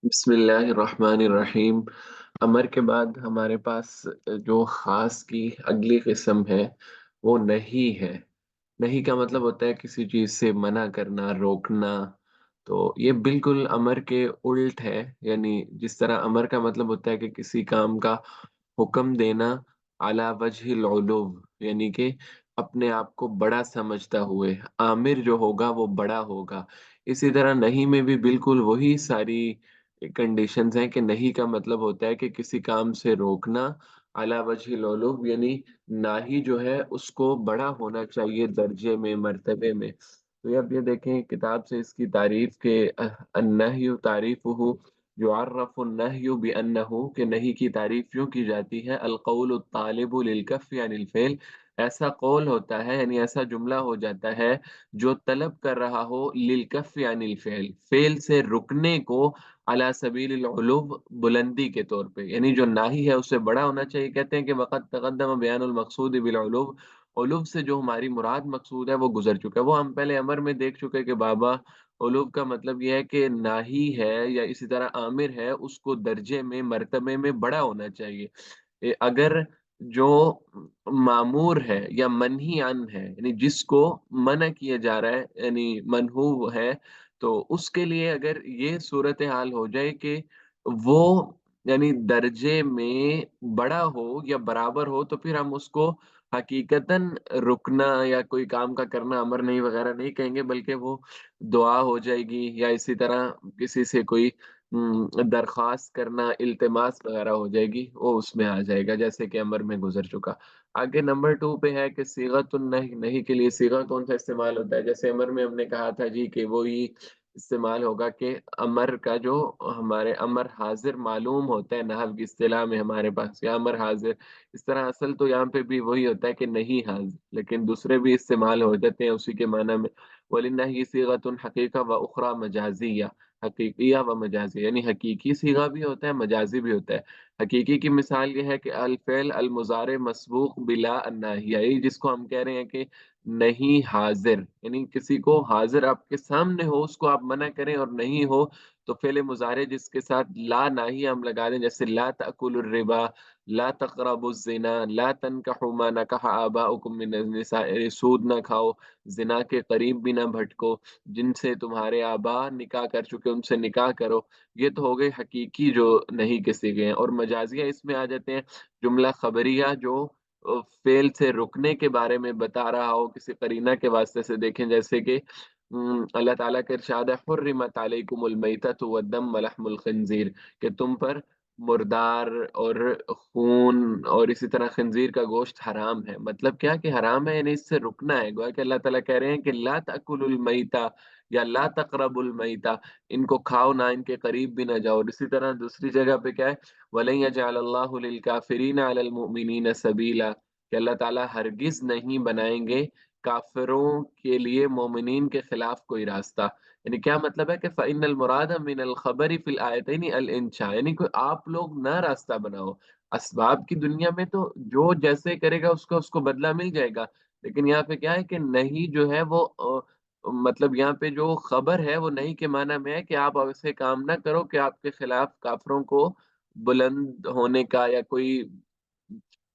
बिस्मिल्लाहिर्रहमानिर्रहीम। अमर के बाद हमारे पास जो खास की अगली किस्म है वो नहीं है। नहीं का मतलब होता है किसी चीज से मना करना, रोकना। तो ये बिल्कुल अमर के उल्ट है। यानी जिस तरह अमर का मतलब होता है कि किसी काम का हुक्म देना अला वजहिल उलूव, यानी कि अपने आप को बड़ा समझता हुए, आमिर जो होगा वो बड़ा होगा। इसी तरह नहीं में भी बिल्कुल वही सारी कंडीशंस हैं कि नहीं का मतलब होता है कि किसी काम से रोकना अला वजहिल उलूव, यानी नाही जो है उसको बड़ा होना चाहिए दर्जे में, मर्तबे में। तो अब ये देखें किताब से इसकी तारीफ के अन्नहयु तारीफुहु युअर्रफु अन्नहयु बिअन्नहु, कि नहीं की तारीफ यूं की जाती है अलकौलु तालिबु लिलकफ़्फ़ि अनिल फ़िल। ऐसा कौल होता है, यानी ऐसा जुमला हो जाता है जो तलब कर रहा हो लिलकफ़्फ़ि अनिल फ़िल, फ़िल से रुकने को, अला सबीलिल उलूव, बुलंदी के तौर पे। यानी जो नाही है उससे बड़ा होना चाहिए। कहते हैं कि वक़द तक़द्दम बयानुल मक़सूद बिल उलूव, उलूव से जो हमारी मुराद मकसूद है वो गुज़र चुका है। वो हम पहले अमर में देख चुके हैं कि बाबा उलूव का मतलब ये है कि नाही है या इसी तरह आमिर है, उसको दर्जे में, मर्तबे में बड़ा होना चाहिए। अगर जो मामूर है या मनही अन है, यानी जिसको मना किया जा रहा है, यानी मनहू है, तो उसके लिए अगर ये सूरत हाल हो जाए कि वो यानी दर्जे में बड़ा हो या बराबर हो, तो फिर हम उसको हकीकतन रुकना या कोई काम का करना अमर नहीं वगैरह नहीं कहेंगे, बल्कि वो दुआ हो जाएगी या इसी तरह किसी से कोई दरख्वास्त करना, इल्तिमास वगैरह हो जाएगी, वो उसमें आ जाएगा, जैसे कि अमर में गुज़र चुका। आगे नंबर 2 पे है कि सीगतुन नहीं, नहीं के लिए सीगा कौन-सा इस्तेमाल होता है? जैसे अमर में हमने कहा था जी कि वो ही इस्तेमाल होगा कि अमर का जो हमारे अमर हाज़िर मालूम होता है नहव की इस्तिलाह में हमारे पास, या अमर हाज़िर। इस तरह असल तो यहाँ पे भी वही होता है कि नहीं हाज़िर, लेकिन दूसरे भी इस्तेमाल हो जाते हैं उसी के माना में। वलिन्नही सीगतुन हकीका व उखरा मजाज़िया, हकीकिया व मजाज़ी, यानी हकीकी सीगा भी होता है, मजाज़ी भी होता है। हकीकी की मिसाल ये है कि अल फ़िल अल मुज़ारे मस्बूक़ बिला अन नाहिया, यही जिसको हम कह रहे हैं कि नहीं हाज़िर, यानी किसी को हाज़िर आपके सामने हो, उसको आप मना करें और नहीं हो, तो फ़िल मुज़ारे जिसके साथ ला नाहिया हम लगा दें, जैसे ला तअकुलुर रिबा, ला तक़रबुज़ ज़िना, ला तनकहू मा नकह आबाउकुम मिनन निसा, सूद ना खाओ, ज़िना के करीब भी ना भटको, जिनसे तुम्हारे आबा निकाह कर चुके उनसे निकाह करो। ये तो हो गए हकीकी जो नहीं के सिगे हैं, और मजाजिया इसमें आ जाते हैं जुमला खबरिया जो फ़ेल से रुकने के बारे में बता रहा हो किसी करीना के वास्ते से। देखें जैसे कि अल्लाह ताला का इरशाद है हुर्रिमत अलैकुमुल मैततु वद्दम व लहमुल खिंज़ीर, कि तुम पर मुर्दार और खून और इसी तरह खंजीर का गोश्त हराम है। मतलब क्या कि हराम है, यानी इससे रुकना है। गोया कि अल्लाह ताला कह रहे हैं कि ला तअकुलुल मैता या ला तक़रबुल मैता, इनको खाओ ना, इनके करीब भी ना जाओ। और इसी तरह दूसरी जगह पे क्या है, वलन यजअलल्लाहु लिल काफ़िरीना अलल मुमिनीना सबीला, कि अल्लाह ताला हरगिज़ नहीं बनाएँगे काफ़िरों के लिए मोमिनीन के खिलाफ कोई रास्ता। यानी क्या मतलब है कि फ़इन्नल मुराद मिनल ख़बरि फ़िल आयतैनि अल इंशा, यानी कि आप लोग ना रास्ता बनाओ। असबाब की दुनिया में तो जो जैसे करेगा उसका उसको बदला मिल जाएगा। लेकिन यहाँ पे क्या है कि नहीं जो है वो मतलब यहाँ पे जो खबर है वो नहीं के माना में है कि आप ऐसे काम ना करो कि आपके खिलाफ काफ़िरों को बुलंद होने का या कोई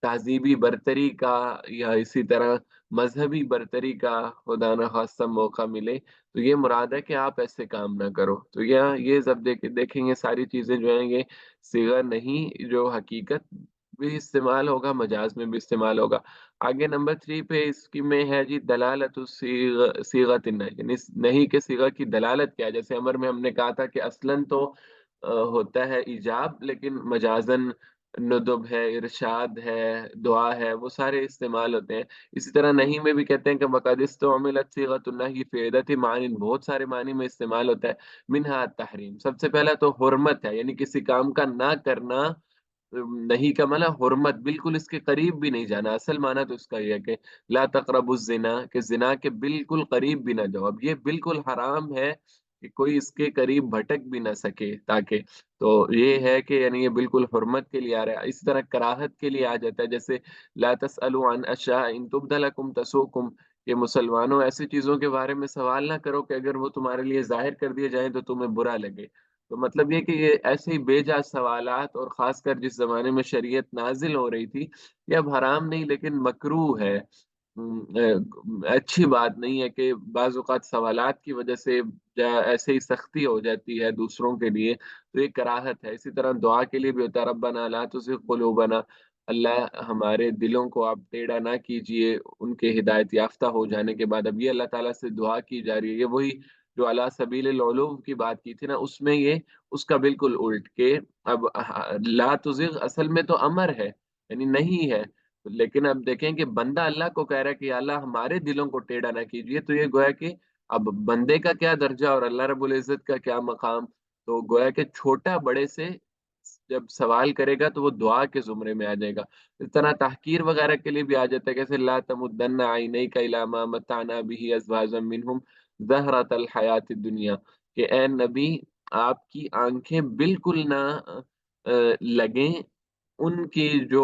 तहज़ीबी बरतरी का या इसी तरह मज़हबी बरतरी का खुदा न ख़ास्ता मौका मिले, तो ये मुराद है कि आप ऐसे काम ना करो। तो यहाँ ये जब देखेंगे सारी चीज़ें जो हैं ये सिग़ा नहीं जो हकीकत भी इस्तेमाल होगा, मजाज़ में भी इस्तेमाल होगा। आगे नंबर 3 पे इसकी में है जी दलालतु सिग़तिन नहीं, यानी नहीं के सिग़ा की दलालत क्या है? जैसे अमर में हमने कहा था कि अस्लन तो होता है ईजाब, लेकिन मजाज़न नुदब है, इरशाद है, दुआ है, वो सारे इस्तेमाल होते हैं। इसी तरह नहीं में भी कहते हैं कि वक़द इस्तुमिलत सिग़तुन नही फ़ी इद्दति मानिन, बहुत सारे मानी में इस्तेमाल होता है। मिनहा अत-तहरीम, सबसे पहला तो हुर्मत है, यानी किसी काम का ना करना। नहीं का माना हुर्मत, बिल्कुल इसके करीब भी नहीं जाना। असल माना तो इसका ये है कि ला तक़रबुज़ ज़िना, कि ज़िना के बिल्कुल करीब भी ना जाओ। अब ये बिल्कुल हराम है कि कोई इसके करीब भटक भी ना सके ताकि, तो ये है कि यानी ये बिल्कुल हुर्मत के लिए आ रहा है। इसी तरह कराहत के लिए आ जाता है, जैसे ला तसअलू अन अशयाअ इन तुब्द लकुम तसूकुम, कि मुसलमानों ऐसी चीज़ों के बारे में सवाल ना करो कि अगर वो तुम्हारे लिए ज़ाहिर कर दिए जाएँ तो तुम्हें बुरा लगे। تو مطلب یہ کہ یہ ایسے ہی بے جا سوالات، اور خاص کر جس زمانے میں شریعت نازل ہو رہی تھی، یہ اب حرام نہیں لیکن مکروہ ہے۔ اچھی بات نہیں ہے کہ بعض اوقات سوالات کی وجہ سے ایسے ہی سختی ہو جاتی ہے دوسروں کے لیے، تو یہ کراہت ہے۔ اسی طرح دعا کے لیے بھی ہوتا ہے، ربنا لا تزغ قلوبنا، اللہ ہمارے دلوں کو آپ ٹیڑھا نہ کیجئے ان کے ہدایت یافتہ ہو جانے کے بعد۔ اب یہ اللہ تعالیٰ سے دعا کی جا رہی ہے، یہ وہی جو علی سبیل العلو کی بات کی تھی نا، اس میں یہ اس کا بالکل الٹ کہ اب لا تزغ اصل میں تو امر ہے، یعنی نہیں ہے، لیکن اب دیکھیں کہ بندہ اللہ کو کہہ رہا ہے کہ یا اللہ ہمارے دلوں کو ٹیڑھا نہ کیجیے، تو یہ گویا کہ اب بندے کا کیا درجہ اور اللہ رب العزت کا کیا مقام، تو گویا کہ چھوٹا بڑے سے جب سوال کرے گا تو وہ دعا کے زمرے میں آ جائے گا۔ اس طرح تحقیر وغیرہ کے لیے بھی آ جاتا ہے، جیسے لا تمدن عینیک الی ما متعنا به ازواجا منهم زہرۃ الحیات الدنیا، کہ اے نبی آپ کی آنکھیں بالکل نہ لگیں ان کی جو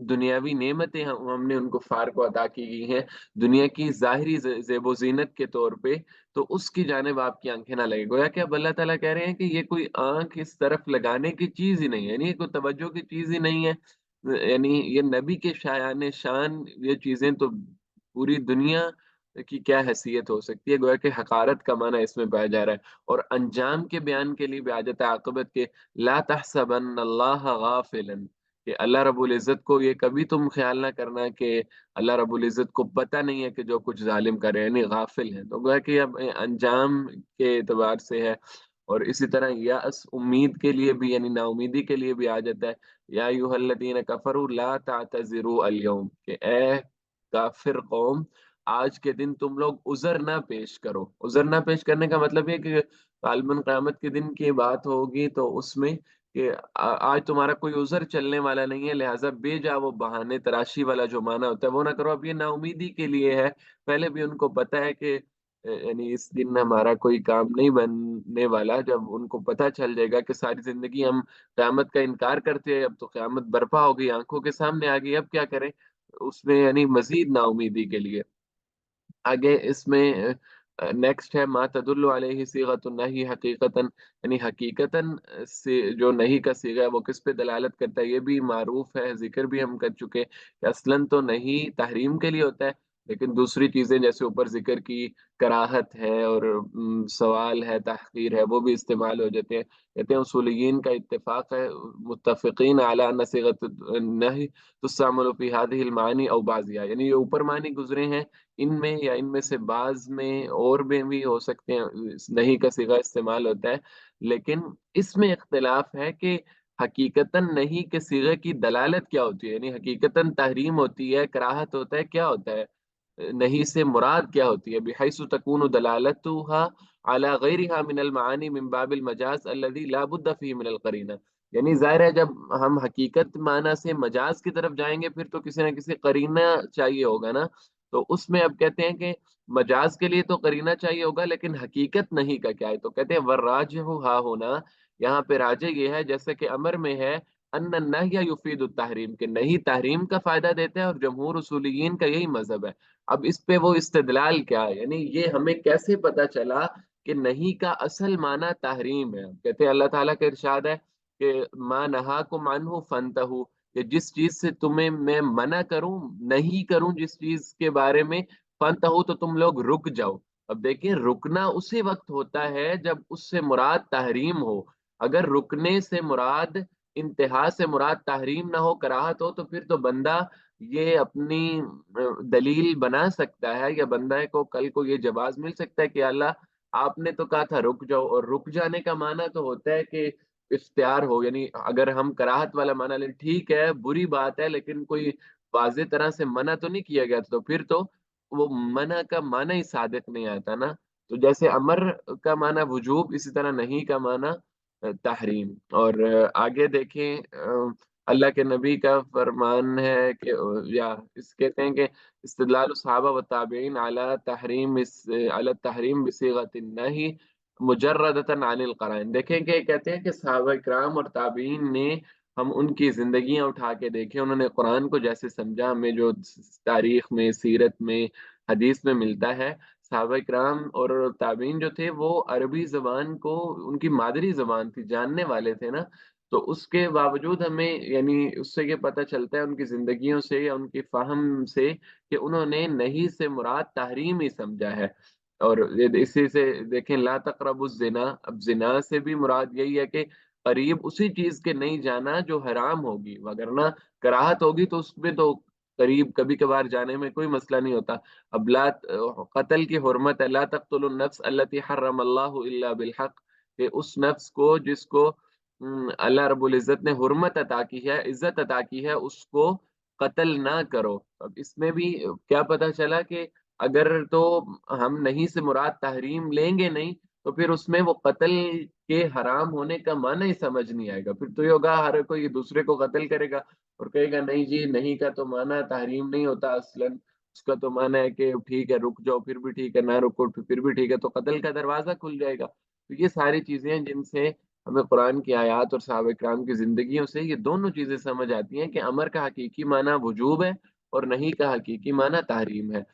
دنیاوی نعمتیں ہم نے ان کو فار کو عطا کی گئی ہیں دنیا کی ظاہری زیب و زینت کے طور پہ، تو اس کی جانب آپ کی آنکھیں نہ لگے۔ گویا کہ اب اللہ تعالیٰ کہہ رہے ہیں کہ یہ کوئی آنکھ اس طرف لگانے کی چیز ہی نہیں ہے، یعنی یہ کوئی توجہ کی چیز ہی نہیں ہے، یعنی یہ نبی کے شایان شان یہ چیزیں تو پوری دنیا کی کیا حیثیت ہو سکتی ہے، گویا کہ حقارت کا معنی اس میں پایا جا رہا ہے۔ اور انجام کے بیان کے لیے بھی آ جاتا ہے عاقبت کے، لا تحسبن اللہ غافلا، کہ اللہ رب العزت کو یہ کبھی تم خیال نہ کرنا کہ اللہ رب العزت کو پتہ نہیں ہے کہ جو کچھ ظالم کرے، یعنی غافل ہے، تو گویا کہ اب انجام کے اعتبار سے ہے۔ اور اسی طرح یأس امید کے لیے بھی، یعنی نا امیدی کے لیے بھی آ جاتا ہے، یا ایھا الذین کفروا لا تعتذروا اليوم، کہ اے کافر قوم آج کے دن تم لوگ عذر نہ پیش کرو۔ عذر نہ پیش کرنے کا مطلب یہ کہ غالباً قیامت کے دن کی بات ہوگی تو اس میں کہ آج تمہارا کوئی عذر چلنے والا نہیں ہے، لہٰذا بے جا وہ بہانے تراشی والا جو معنی ہوتا ہے وہ نہ کرو۔ اب یہ نا امیدی کے لیے ہے، پہلے بھی ان کو پتا ہے کہ یعنی اس دن ہمارا کوئی کام نہیں بننے والا، جب ان کو پتہ چل جائے گا کہ ساری زندگی ہم قیامت کا انکار کرتے ہیں، اب تو قیامت برپا ہو گئی، آنکھوں کے سامنے آ گئی، اب کیا کریں، اس میں یعنی مزید نا امیدی کے لیے۔ آگے اس میں نیکسٹ ہے ما تدل علیہ صیغۃ النہی حقیقتاً، یعنی حقیقتاً سے جو نہیں کا صیغہ ہے وہ کس پہ دلالت کرتا ہے، یہ بھی معروف ہے، ذکر بھی ہم کر چکے کہ اصلاً تو نہیں تحریم کے لیے ہوتا ہے، لیکن دوسری چیزیں جیسے اوپر ذکر کی کراہت ہے اور سوال ہے، تحقیر ہے، وہ بھی استعمال ہو جاتے ہیں۔ کہتے ہیں اصولیین کا اتفاق ہے، متفقین علی ان صیغۃ النہی تستعمل فی هذه المعانی او بعضها، یعنی یہ اوپر معنی گزرے ہیں ان میں یا ان میں سے بعض میں اور بھی ہو سکتے ہیں نہیں کا صیغہ استعمال ہوتا ہے، لیکن اس میں اختلاف ہے کہ حقیقتاً نہیں کے صیغے کی دلالت کیا ہوتی ہے، یعنی حقیقتاً تحریم ہوتی ہے، کراہت ہوتا ہے، کیا ہوتا ہے نہیں سے مراد کیا ہوتی ہے، بحیث تکون دلالتها على غیرها من المعانی من باب المجاز الذي لا بد فيه من القرینہ، یعنی ظاہر ہے جب ہم حقیقت معنی سے مجاز کی طرف جائیں گے پھر تو کسی نہ کسی قرینہ چاہیے ہوگا نا، تو اس میں اب کہتے ہیں کہ مجاز کے لیے تو قرینہ چاہیے ہوگا لیکن حقیقت نہیں کا کیا ہے، تو کہتے ہیں والراجح ہا ہونا، یہاں پہ راجح یہ ہے جیسے کہ امر میں ہے ان النہی یفید التحریم، کہ نہیں تحریم کا فائدہ دیتا ہے، اور جمہور اصولیین کا یہی مذہب ہے۔ اب اس پہ وہ استدلال کیا ہے، یعنی یہ ہمیں کیسے پتا چلا کہ نہیں کا اصل معنی تحریم ہے، کہتے ہیں اللہ تعالیٰ کا ارشاد ہے کہ ما نہاکم عنہ فانتہوا، کہ جس چیز سے تمہیں میں منع کروں، نہیں کروں جس چیز کے بارے میں، فانتہوا تو تم لوگ رک جاؤ۔ اب دیکھیں رکنا اسی وقت ہوتا ہے جب اس سے مراد تحریم ہو، اگر رکنے سے مراد انتہا سے مراد تحریم نہ ہو، کراہت ہو، تو پھر تو بندہ یہ اپنی دلیل بنا سکتا ہے، یا بندہ کو کل کو یہ جواز مل سکتا ہے کہ اللہ آپ نے تو کہا تھا رک جاؤ، اور رک جانے کا معنی تو ہوتا ہے کہ اختیار ہو، یعنی اگر ہم کراہت والا معنی لیں ٹھیک ہے بری بات ہے لیکن کوئی واضح طرح سے منع تو نہیں کیا گیا، تو پھر تو وہ منع کا معنی ہی صادق نہیں آتا نا، تو جیسے امر کا معنی وجوب، اسی طرح نہیں کا معنی تحریم۔ اور آگے دیکھیں اللہ کے نبی کا فرمان ہے کہ یا اس کہتے ہیں کہ استدلال صحابہ و تابعین علی التحریم بصیغۃ النہی مجردۃ عن القرائن، دیکھیں کہ کہتے ہیں کہ صحابہ کرام اور تابعین نے، ہم ان کی زندگیاں اٹھا کے دیکھیں، انہوں نے قرآن کو جیسے سمجھا، ہمیں جو تاریخ میں، سیرت میں، حدیث میں ملتا ہے، صحابہ کرام اور ताबीन जो थे वो अरबी ज़बान को उनकी मादरी ज़बान थी, जानने वाले थे ना, तो उसके बावजूद हमें यानी उससे ये पता चलता है उनकी ज़िंदगियों से या उनकी फ़हम से कि उन्होंने नहीं से मुराद तहरीम ही समझा है। और ये इसी से देखें ला तक़रबुज़ ज़िना, अब ज़िना से भी मुराद यही है कि करीब उसी चीज़ के नहीं जाना जो हराम होगी, वगरना कराहत होगी तो उसमें तो करीब कभी-कभार जाने में कोई मसला नहीं होता। अब कत्ल की हुर्मत है, ला तक़्तुलुन नफ्स अल्लती हर्रम अल्लाहु इल्ला बिल हक़, कि उस नफ्स को जिसको अल्लाह रब्बुल इज़्ज़त ने हुर्मत अता की है, इज़्ज़त अता की है, उसको कत्ल ना करो। अब इसमें भी क्या पता चला कि अगर तो हम नहीं से मुराद तहरीम लेंगे नहीं, तो फिर उसमें वो कत्ल के हराम होने का माना ही समझ नहीं आएगा। फिर तो ये होगा हर कोई दूसरे को कत्ल करेगा और कहेगा नहीं जी, नहीं का तो माना तहरीम नहीं होता अस्लन, उसका तो माना है कि ठीक है रुक जाओ, फिर भी ठीक है, ना रुको तो फिर भी ठीक है, तो कत्ल का दरवाज़ा खुल जाएगा। तो ये सारी चीज़ें हैं जिनसे हमें कुरान की आयत और सहाबा किराम की ज़िंदगियों से ये दोनों चीज़ें समझ आती हैं कि अमर का हकीकी माना वुजूब है और नहीं का हकीकी माना तहरीम है।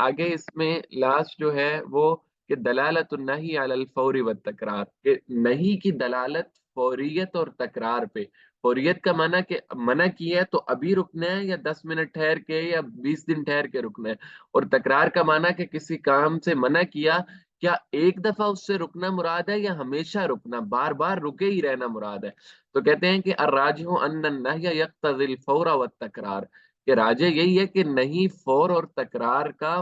आगे इसमें लास्ट जो है वो कि दलालतुन नही अलल फौरी व तकरार, कि नहीं की दलालत फौरियत और तकरार पे। फौरियत का माना कि मना किया है तो अभी रुकना है या 10 मिनट ठहर के या 20 दिन ठहर के रुकना है। और तकरार का माना कि किसी काम से मना किया, क्या एक दफा उससे रुकना मुराद है या हमेशा रुकना, बार बार रुके ही रहना मुराद है। तो कहते हैं कि अर्राजिहु अन्न नह्य यक्तज़िल फौरा व तकरार, कि राजे यही है कि नहीं फौर और तकरार का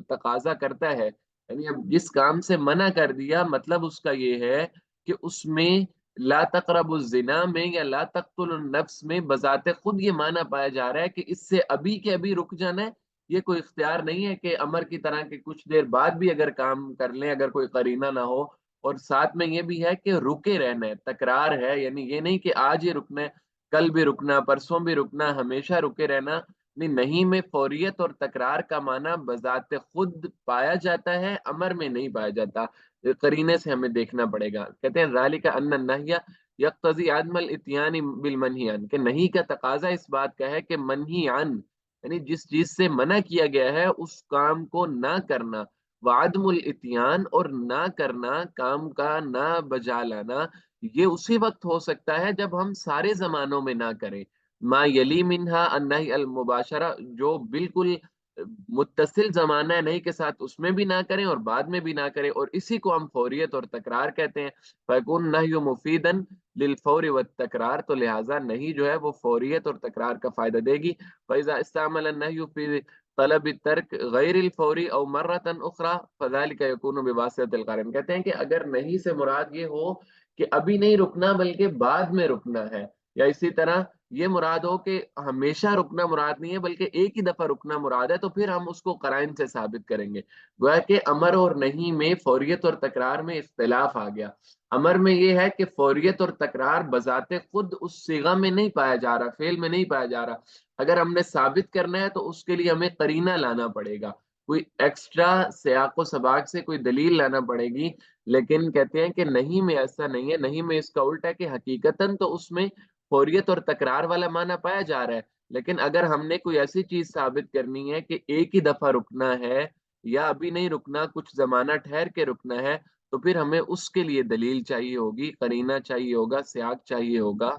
तकाजा करता है, यानी अब जिस काम से मना कर दिया मतलब उसका ये है कि उसमें ला तक़रबु ज़िना में या ला तक़्तुलुन नफ्स में बज़ाते खुद ये माना पाया जा रहा है कि इससे अभी के अभी रुक जाना है। ये कोई इख्तियार नहीं है कि अमर की तरह के कुछ देर बाद भी अगर काम कर लें, अगर कोई करीना ना हो। और साथ में ये भी है कि रुके रहना है, तकरार है, यानी ये नहीं कि आज ही रुकना है, कल भी रुकना, परसों भी रुकना, हमेशा रुके रहना। नहीं में फौरियत और तकरार का माना बज़ाते खुद पाया जाता है, अमर में नहीं पाया जाता। करीने से हमें देखना पड़ेगा। कहते हैं ज़ालिका अन्न नह्य यक़्तज़ी अदमल इत्यान बिल मनही अन, कि नहीं का तकाज़ा इस बात का है कि मनही अन, यानी जिस चीज़ से मना किया गया है उस काम को ना करना, व अदमुल इत्यान और ना करना, काम का ना बजा लाना, ये उसी वक़्त हो सकता है जब हम सारे ज़मानों में ना करें। मा यली मिन्हा अन्नही अल मुबाशरा, जो बिल्कुल मुत्तसिल ज़माना है नहीं के साथ उसमें भी ना करें और बाद में भी ना करें, और इसी को हम फ़ौरियत और तकरार कहते हैं। फ़यकून नह्यु मुफ़ीदन लिल फ़ौरि व तकरार, तो लिहाज़ा नहीं जो है वो फ़ौरियत और तकरार का फ़ायदा देगी। फ़इज़ा इस्तामल अन्नहयु फ़ी तलब तर्क गैरिल फ़ौरि औ मर्रतन उख़रा फ़ज़ालिका यकूनु बिवासिततिल क़ारिन, कहते हैं कि अगर नहीं से मुराद ये हो कि अभी नहीं रुकना बल्कि बाद में रुकना है, या इसी तरह ये मुराद हो कि हमेशा रुकना मुराद नहीं है बल्कि एक ही दफा रुकना मुराद है, तो फिर हम उसको कराइन से साबित करेंगे। गोया कि अमर और नहीं में फौरियत और तकरार में इख्तिलाफ आ गया। अमर में ये है कि फौरियत और तकरार बजाते खुद उस सिगा में नहीं पाया जा रहा, फेल में नहीं पाया जा रहा। अगर हमने साबित करना है तो उसके लिए हमें करीना लाना पड़ेगा, कोई एक्स्ट्रा सियाको सबाक से कोई दलील लाना पड़ेगी। लेकिन कहते हैं कि नहीं में ऐसा नहीं है, नहीं में इसका उल्टा है कि हकीकतन तो उसमें फ़ौरियत और तकरार वाला माना पाया जा रहा है, लेकिन अगर हमने कोई ऐसी चीज़ साबित करनी है कि एक ही दफ़ा रुकना है या अभी नहीं रुकना, कुछ ज़माना ठहर के रुकना है, तो फिर हमें उसके लिए दलील चाहिए होगी, करीना चाहिए होगा, सियाक चाहिए होगा।